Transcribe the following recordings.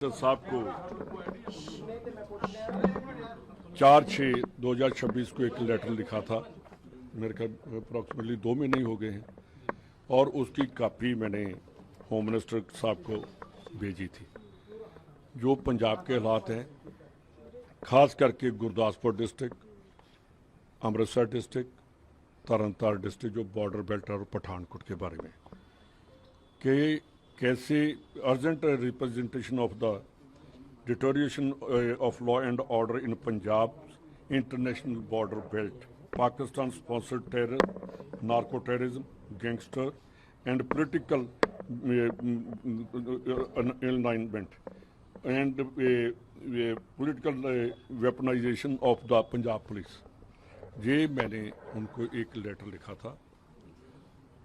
साहब को 4/6/2026 को एक लेटर लिखा था। मेरे ख्याल अप्रॉक्सीमेटली 2 महीने ही हो गए हैं और उसकी कापी मैंने होम मिनिस्टर साहब को भेजी थी। जो पंजाब के हालात हैं, खास करके Gurdaspur district, Amritsar district, Tarn Taran district जो बॉर्डर बेल्ट और पठानकोट के बारे में कि कैसे urgent representation of the deterioration of law and order in Punjab international border belt, Pakistan sponsored terror, narco terrorism, gangster and political alignment and political weaponisation of the Punjab police. ये मैंने उनको एक लेटर लिखा था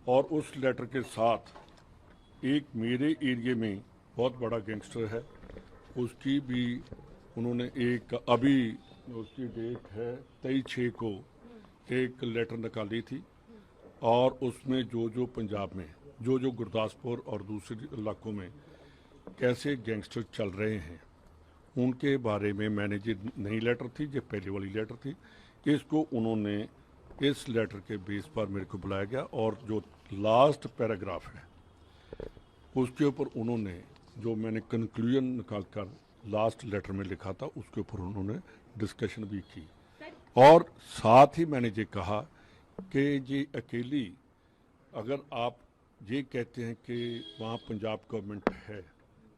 और उस लेटर के साथ एक मेरे एरिया में बहुत बड़ा गैंगस्टर है, उसकी भी उन्होंने एक, अभी उसकी डेट है 23/6 को एक लेटर निकाली थी और उसमें जो पंजाब में जो गुरदासपुर और दूसरे इलाकों में कैसे गैंगस्टर चल रहे हैं उनके बारे में मैंने जो नई लेटर थी, जो पहले वाली लेटर थी, इसको उन्होंने इस लेटर के बेस पर मेरे को बुलाया गया और जो लास्ट पैराग्राफ है उसके ऊपर उन्होंने जो मैंने कंक्लूजन निकाल कर लास्ट लेटर में लिखा था उसके ऊपर उन्होंने डिस्कशन भी की और साथ ही मैंने ये कहा कि ये अकेली, अगर आप ये कहते हैं कि वहाँ पंजाब गवर्नमेंट है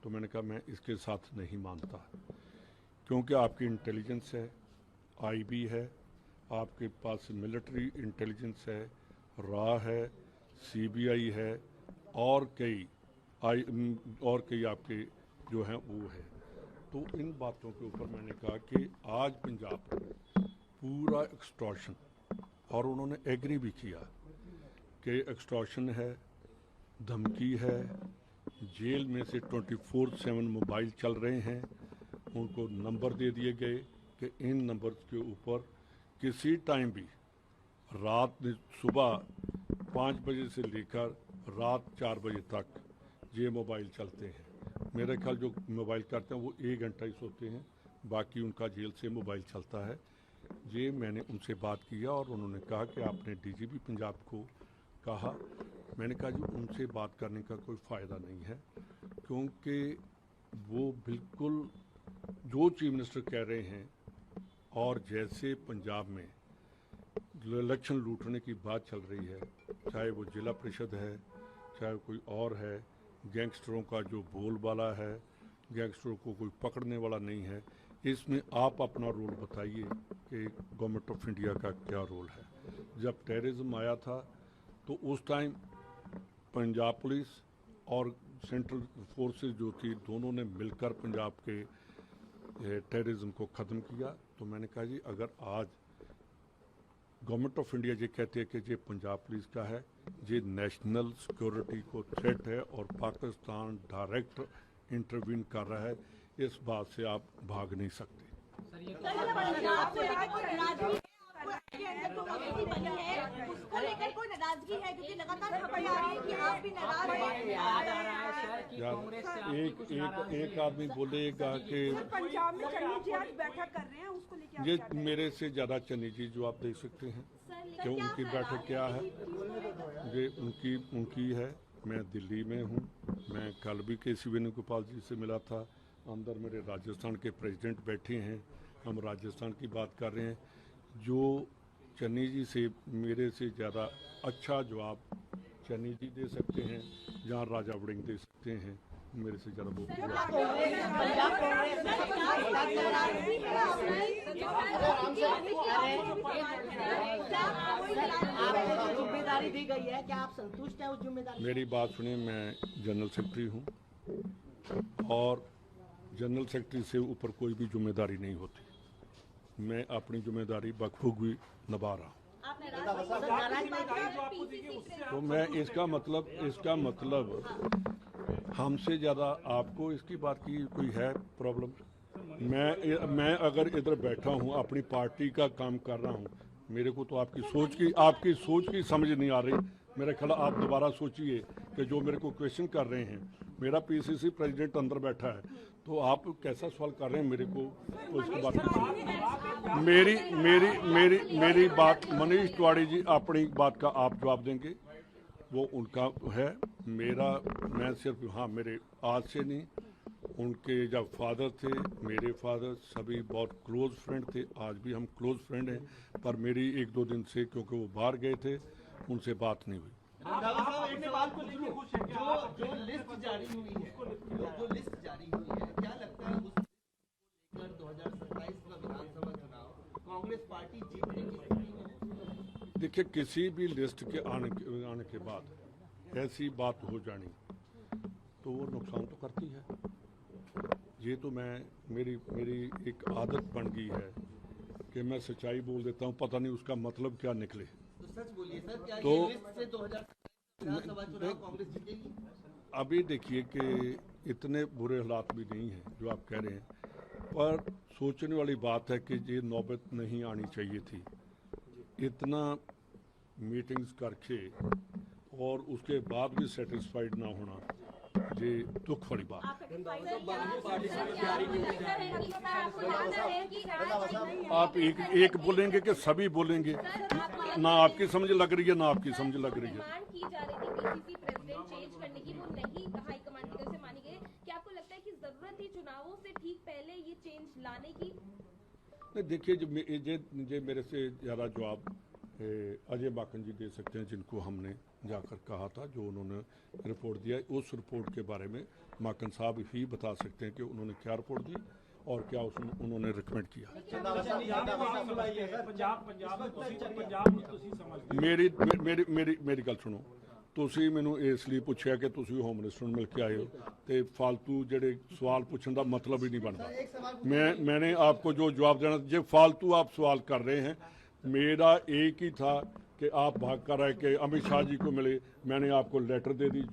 तो मैंने कहा मैं इसके साथ नहीं मानता, क्योंकि आपकी इंटेलिजेंस है, आईबी है, आपके पास मिलिट्री इंटेलिजेंस है, रा है, सीबीआई है और कई आपके जो हैं वो है। तो इन बातों के ऊपर मैंने कहा कि आज पंजाब पूरा एक्सटॉर्शन, और उन्होंने एग्री भी किया कि एक्सटॉर्शन है, धमकी है, जेल में से 24/7 मोबाइल चल रहे हैं, उनको नंबर दे दिए गए कि इन नंबर के ऊपर किसी टाइम भी रात सुबह 5 बजे से लेकर रात 4 बजे तक ये मोबाइल चलते हैं। मेरे ख्याल जो मोबाइल करते हैं वो 1 घंटा ही सोते हैं, बाकी उनका जेल से मोबाइल चलता है। ये मैंने उनसे बात किया और उन्होंने कहा कि आपने डीजीपी पंजाब को कहा। मैंने कहा जी उनसे बात करने का कोई फ़ायदा नहीं है, क्योंकि वो बिल्कुल जो चीफ मिनिस्टर कह रहे हैं और जैसे पंजाब में इलेक्शन लूटने की बात चल रही है, चाहे वो जिला परिषद है, चाहे कोई और है, गैंगस्टरों का जो बोलबाला है, गैंगस्टरों को कोई पकड़ने वाला नहीं है। इसमें आप अपना रोल बताइए कि गवर्नमेंट ऑफ इंडिया का क्या रोल है। जब टेररिज्म आया था तो उस टाइम पंजाब पुलिस और सेंट्रल फोर्सेस जो थी दोनों ने मिलकर पंजाब के टेररिज्म को ख़त्म किया। तो मैंने कहा जी अगर आज गवर्नमेंट ऑफ इंडिया ये कहते हैं कि ये पंजाब पुलिस का है, ये नेशनल सिक्योरिटी को थ्रेट है और पाकिस्तान डायरेक्ट इंटरवीन कर रहा है, इस बात से आप भाग नहीं सकते। एक आदमी बोलेगा कि पंजाब में चन्नी जी आज बैठक कर रहे हैं, उसको लेके ये मेरे से ज़्यादा चन्नी जी जो आप देख सकते हैं कि उनकी बैठक क्या है, ये उनकी है। मैं दिल्ली में हूँ, मैं कल भी केसी वेणुगोपाल जी से मिला था, अंदर मेरे राजस्थान के प्रेसिडेंट बैठे हैं, हम राजस्थान की बात कर रहे हैं। जो चन्नी जी से मेरे से ज़्यादा अच्छा जवाब चन्नी जी दे सकते हैं, जहाँ राजा वड़िंग दे सकते हैं, मेरे से ज़्यादा वो जिम्मेदारी दी गई है, क्या आप संतुष्ट हैं उस जिम्मेदारी? मेरी बात सुनिए, मैं जनरल सेक्रेटरी हूँ और जनरल सेक्रेटरी से ऊपर कोई भी जिम्मेदारी नहीं होती। मैं अपनी जिम्मेदारी बखूबी निभा रहा हूँ। तो मैं इसका मतलब हमसे ज़्यादा आपको इसकी बात की कोई है प्रॉब्लम? मैं अगर इधर बैठा हूँ अपनी पार्टी का काम कर रहा हूँ, मेरे को तो आपकी सोच की समझ नहीं आ रही। मेरे ख्याल आप दोबारा सोचिए कि जो मेरे को क्वेश्चन कर रहे हैं, मेरा पीसीसी प्रेसिडेंट अंदर बैठा है, तो आप कैसा सवाल कर रहे हैं मेरे को, तो इसके बाद मेरी बात मनीष तिवारी जी अपनी बात का आप जवाब देंगे, वो उनका है। मैं सिर्फ हाँ, मेरे आज से नहीं, उनके जब फादर थे, मेरे फादर सभी बहुत क्लोज फ्रेंड थे, आज भी हम क्लोज फ्रेंड हैं, पर मेरी 1-2 दिन से क्योंकि वो बाहर गए थे उनसे बात नहीं हुई। जो लिस्ट जारी हुई है, क्या लगता है उसको लेकर 2027 का विधानसभा चुनाव कांग्रेस पार्टी जीतने की स्थिति में? देखिए, किसी भी लिस्ट के आने के बाद ऐसी बात हो जानी तो वो नुकसान तो करती है। ये तो मेरी एक आदत बन गई है कि मैं सच्चाई बोल देता हूँ, पता नहीं उसका मतलब क्या निकले। तो सच बोलिए सर, क्या तो ये लिस्ट से 2027 विधानसभा चुनाव कांग्रेस जीतेगी? अभी देखिए कि इतने बुरे हालात भी नहीं हैं जो आप कह रहे हैं, पर सोचने वाली बात है कि ये नौबत नहीं आनी चाहिए थी। इतना मीटिंग्स करके और उसके बाद भी सेटिस्फाइड ना होना, ये दुख वाली बात है। आप एक बोलेंगे कि सभी बोलेंगे, ना आपकी समझ लग रही है ना आपकी समझ लग रही है। की जा रही थी पीसीसी प्रेसिडेंट चेंज करने की, वो नहीं हाईकमान की तरफ से मानी गई। क्या आपको लगता है कि जरूरत थी चुनावों से ठीक पहले ये चेंज लाने की? नहीं, देखिए, मेरे से ज़्यादा जवाब अजय माकन जी दे सकते हैं, जिनको हमने जाकर कहा था, जो उन्होंने रिपोर्ट दिया। उस रिपोर्ट के बारे में माकन साहब ही बता सकते हैं कि उन्होंने क्या रिपोर्ट दी और क्या उन्होंने रिकमेंड किया। मेरी गल सुनो, ਤੁਸੀਂ ਮੈਨੂੰ ਇਸ ਲਈ ਪੁੱਛਿਆ ਕਿ ਤੁਸੀਂ ਹੋਮ ਮਿਨਿਸਟਰ ਨੂੰ ਮਿਲ ਕੇ ਆਏ ਹੋ, ਤੇ फालतू ਜਿਹੜੇ ਸਵਾਲ ਪੁੱਛਣ ਦਾ मतलब ही नहीं बनता। मैंने आपको जो जवाब देना, जो फालतू आप सवाल कर रहे हैं, मेरा एक ही था कि आप भाग कर आए कि अमित शाह जी को मिले, मैंने आपको लेटर दे दी।